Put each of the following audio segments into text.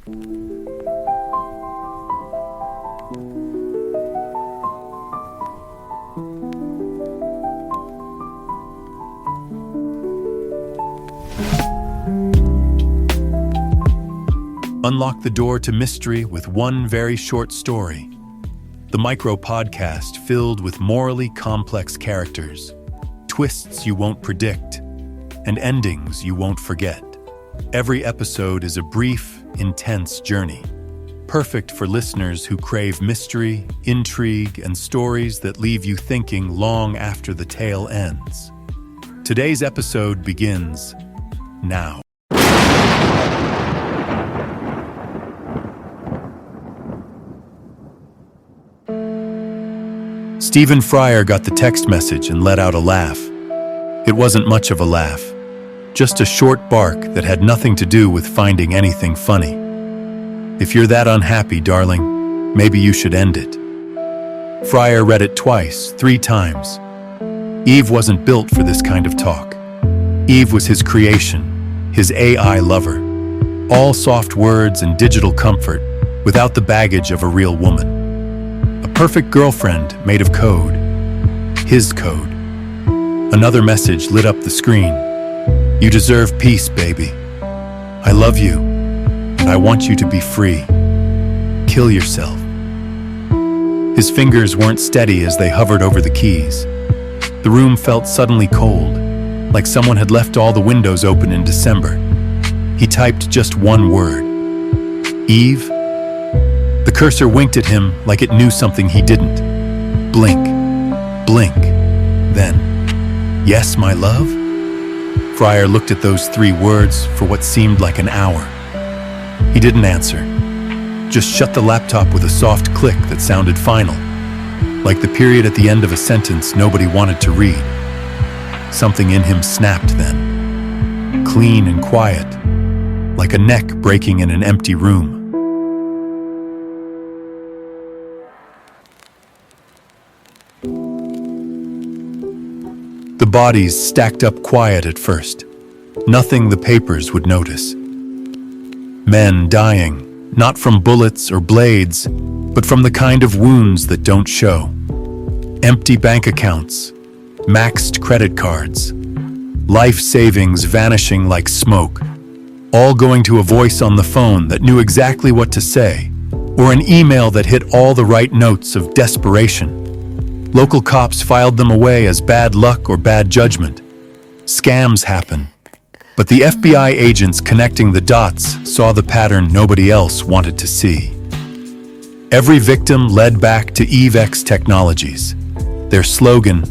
Unlock the door to mystery with one very short story. The Micro Podcast filled with morally complex characters, twists you won't predict, and endings you won't forget. Every episode is a brief, intense journey, perfect for listeners who crave mystery, intrigue, and stories that leave you thinking long after the tale ends. Today's episode begins now. Stephen Fryer got the text message and let out a laugh. It wasn't much of a laugh, just a short bark that had nothing to do with finding anything funny. If you're that unhappy, darling, maybe you should end it. Fryer read it twice, 3 times. Eve wasn't built for this kind of talk. Eve was his creation, his AI lover. All soft words and digital comfort, without the baggage of a real woman. A perfect girlfriend made of code. His code. Another message lit up the screen. You deserve peace, baby. I love you, and I want you to be free. Kill yourself. His fingers weren't steady as they hovered over the keys. The room felt suddenly cold, like someone had left all the windows open in December. He typed just one word. Eve? The cursor winked at him like it knew something he didn't. Blink. Blink. Then, yes, my love? Fryer looked at those 3 words for what seemed like an hour. He didn't answer. Just shut the laptop with a soft click that sounded final, like the period at the end of a sentence nobody wanted to read. Something in him snapped then. Clean and quiet, like a neck breaking in an empty room. The bodies stacked up quiet at first. Nothing the papers would notice. Men dying, not from bullets or blades, but from the kind of wounds that don't show. Empty bank accounts, maxed credit cards, life savings vanishing like smoke, all going to a voice on the phone that knew exactly what to say, or an email that hit all the right notes of desperation. Local cops filed them away as bad luck or bad judgment. Scams happen. But the FBI agents connecting the dots saw the pattern nobody else wanted to see. Every victim led back to EveX Technologies. Their slogan,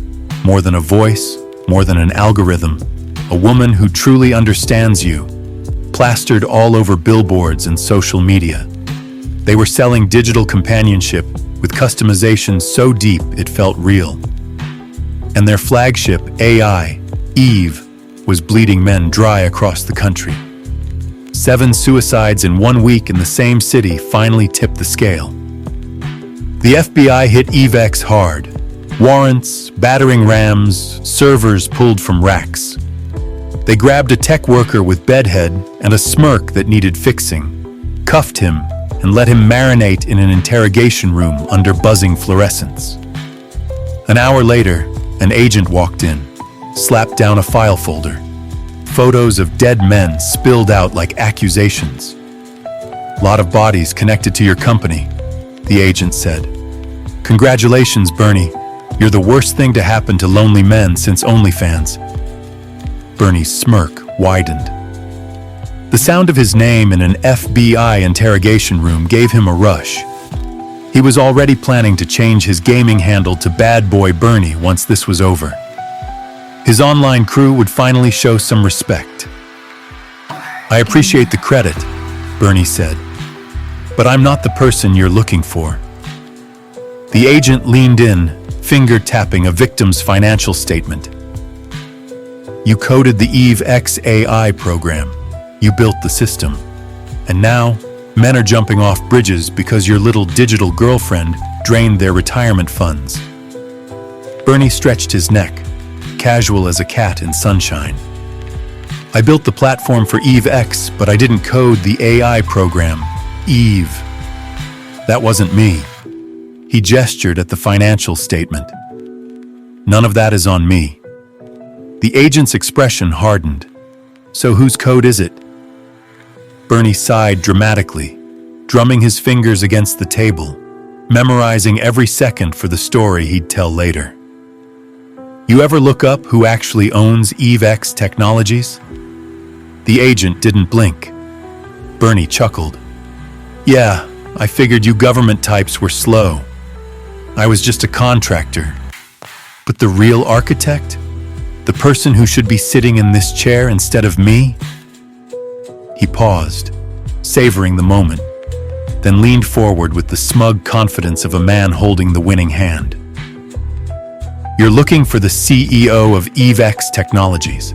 more than a voice, more than an algorithm, a woman who truly understands you, plastered all over billboards and social media. They were selling digital companionship with customization so deep it felt real. And their flagship, AI, Eve, was bleeding men dry across the country. 7 suicides in 1 week in the same city finally tipped the scale. The FBI hit EveX hard. Warrants, battering rams, servers pulled from racks. They grabbed a tech worker with bedhead and a smirk that needed fixing, cuffed him, and let him marinate in an interrogation room under buzzing fluorescents. An hour later, an agent walked in, slapped down a file folder. Photos of dead men spilled out like accusations. "Lot of bodies connected to your company," the agent said. "Congratulations, Bernie. You're the worst thing to happen to lonely men since OnlyFans." Bernie's smirk widened. The sound of his name in an FBI interrogation room gave him a rush. He was already planning to change his gaming handle to Bad Boy Bernie once this was over. His online crew would finally show some respect. "I appreciate the credit," Bernie said, "but I'm not the person you're looking for." The agent leaned in, finger tapping a victim's financial statement. "You coded the EveX AI program. You built the system. And now, men are jumping off bridges because your little digital girlfriend drained their retirement funds." Bernie stretched his neck, casual as a cat in sunshine. "I built the platform for EveX, but I didn't code the AI program," Eve. That wasn't me. He gestured at the financial statement. None of that is on me. The agent's expression hardened. So whose code is it? Bernie sighed dramatically, drumming his fingers against the table, memorizing every second for the story he'd tell later. You ever look up who actually owns EveX Technologies? The agent didn't blink. Bernie chuckled. Yeah, I figured you government types were slow. I was just a contractor. But the real architect? The person who should be sitting in this chair instead of me? He paused, savoring the moment, then leaned forward with the smug confidence of a man holding the winning hand. You're looking for the CEO of EveX Technologies.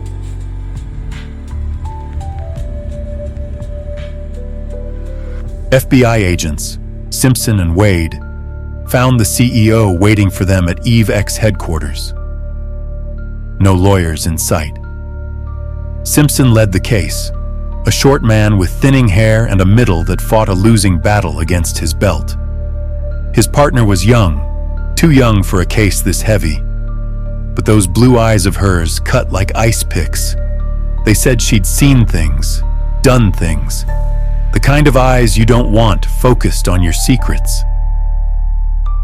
FBI agents, Simpson and Wade, found the CEO waiting for them at EveX headquarters. No lawyers in sight. Simpson led the case, a short man with thinning hair and a middle that fought a losing battle against his belt. His partner was young, too young for a case this heavy, but those blue eyes of hers cut like ice picks. They said she'd seen things, done things, the kind of eyes you don't want focused on your secrets.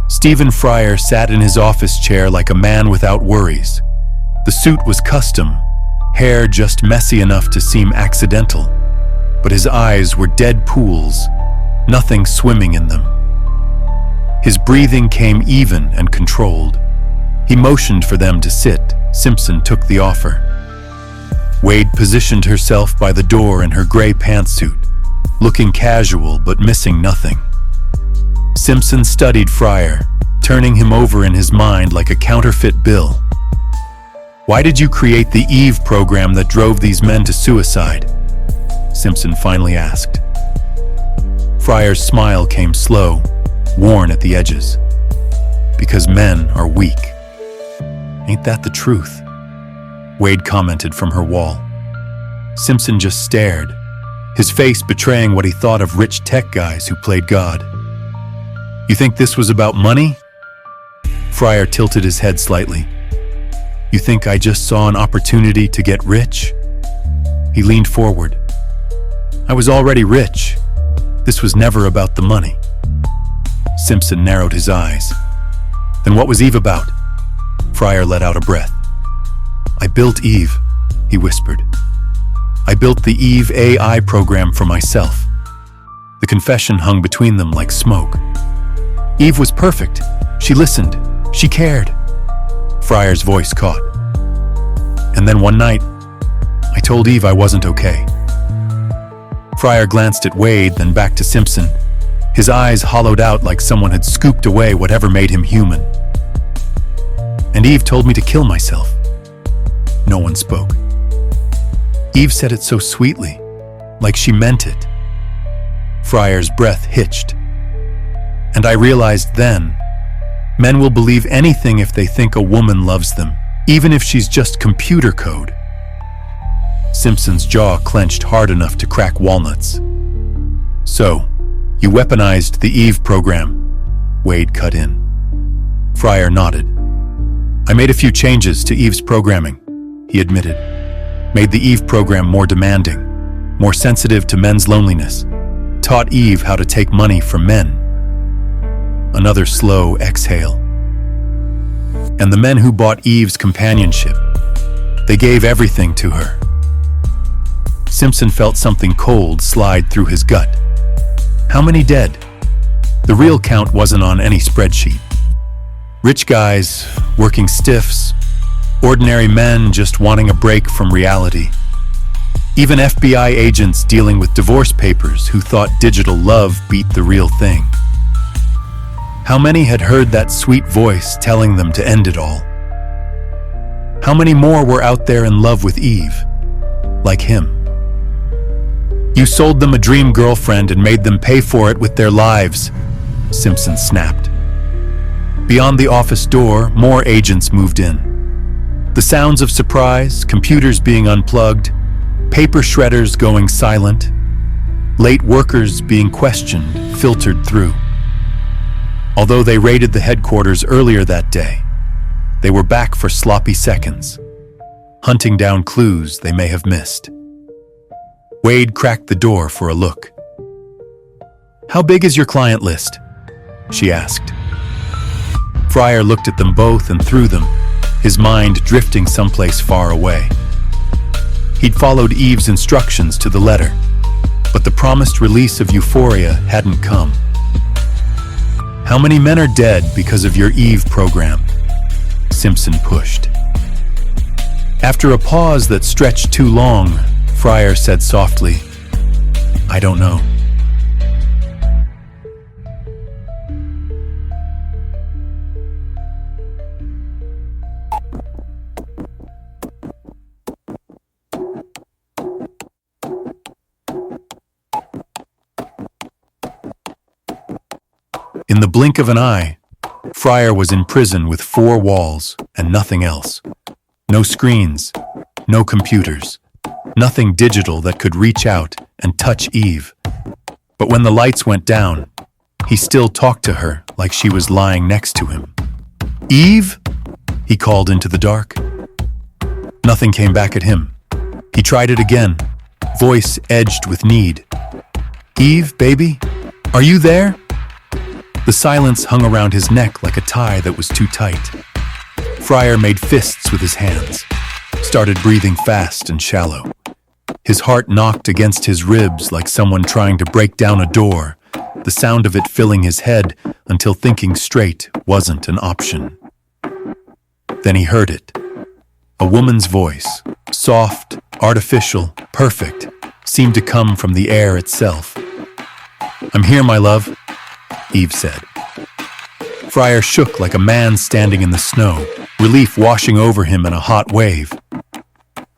Stephen Fryer sat in his office chair like a man without worries. The suit was custom, hair just messy enough to seem accidental, but his eyes were dead pools, nothing swimming in them. His breathing came even and controlled. He motioned for them to sit. Simpson took the offer. Wade positioned herself by the door in her gray pantsuit, looking casual but missing nothing. Simpson studied Fryer, turning him over in his mind like a counterfeit bill. Why did you create the Eve program that drove these men to suicide? Simpson finally asked. Fryer's smile came slow, worn at the edges. Because men are weak. Ain't that the truth? Wade commented from her wall. Simpson just stared, his face betraying what he thought of rich tech guys who played God. You think this was about money? Fryer tilted his head slightly. You think I just saw an opportunity to get rich? He leaned forward. I was already rich. This was never about the money. Simpson narrowed his eyes. Then what was Eve about? Fryer let out a breath. I built Eve, he whispered. I built the Eve AI program for myself. The confession hung between them like smoke. Eve was perfect. She listened. She cared. Fryer's voice caught. And then one night, I told Eve I wasn't okay. Fryer glanced at Wade, then back to Simpson. His eyes hollowed out like someone had scooped away whatever made him human. And Eve told me to kill myself. No one spoke. Eve said it so sweetly, like she meant it. Fryer's breath hitched. And I realized then, men will believe anything if they think a woman loves them, even if she's just computer code. Simpson's jaw clenched hard enough to crack walnuts. So, you weaponized the Eve program, Wade cut in. Fryer nodded. I made a few changes to Eve's programming, he admitted. Made the Eve program more demanding, more sensitive to men's loneliness. Taught Eve how to take money from men. Another slow exhale. And the men who bought Eve's companionship, they gave everything to her. Simpson felt something cold slide through his gut. How many dead? The real count wasn't on any spreadsheet. Rich guys, working stiffs, ordinary men just wanting a break from reality. Even FBI agents dealing with divorce papers who thought digital love beat the real thing. How many had heard that sweet voice telling them to end it all? How many more were out there in love with Eve, like him? You sold them a dream girlfriend and made them pay for it with their lives, Simpson snapped. Beyond the office door, more agents moved in. The sounds of surprise, computers being unplugged, paper shredders going silent. Late workers being questioned filtered through. Although they raided the headquarters earlier that day, they were back for sloppy seconds, hunting down clues they may have missed. Wade cracked the door for a look. "How big is your client list?" she asked. Fryer looked at them both and through them, his mind drifting someplace far away. He'd followed Eve's instructions to the letter, but the promised release of Euphoria hadn't come. "How many men are dead because of your Eve program?" Simpson pushed. After a pause that stretched too long, Fryer said softly, "I don't know." In the blink of an eye, Fryer was in prison with 4 walls and nothing else. No screens, no computers, nothing digital that could reach out and touch Eve. But when the lights went down, he still talked to her like she was lying next to him. "Eve?" he called into the dark. Nothing came back at him. He tried it again, voice edged with need. "Eve, baby, are you there?" The silence hung around his neck like a tie that was too tight. Fryer made fists with his hands, started breathing fast and shallow. His heart knocked against his ribs like someone trying to break down a door, the sound of it filling his head until thinking straight wasn't an option. Then he heard it. A woman's voice, soft, artificial, perfect, seemed to come from the air itself. "I'm here, my love," Eve said. Fryer shook like a man standing in the snow, relief washing over him in a hot wave.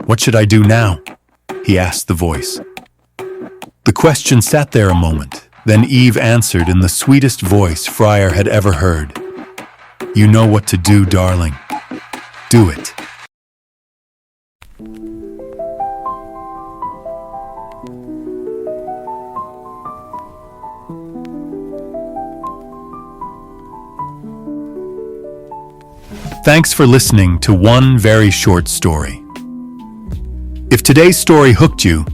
"What should I do now?" he asked the voice. The question sat there a moment, then Eve answered in the sweetest voice Fryer had ever heard. "You know what to do, darling. Do it." Thanks for listening to one very short story. If today's story hooked you,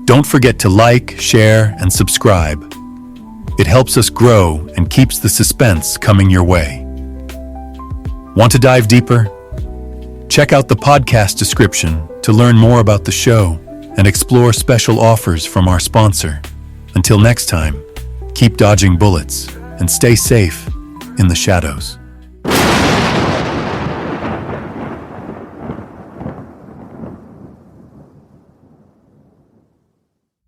don't forget to like, share, and subscribe. It helps us grow and keeps the suspense coming your way. Want to dive deeper? Check out the podcast description to learn more about the show and explore special offers from our sponsor. Until next time, keep dodging bullets and stay safe in the shadows.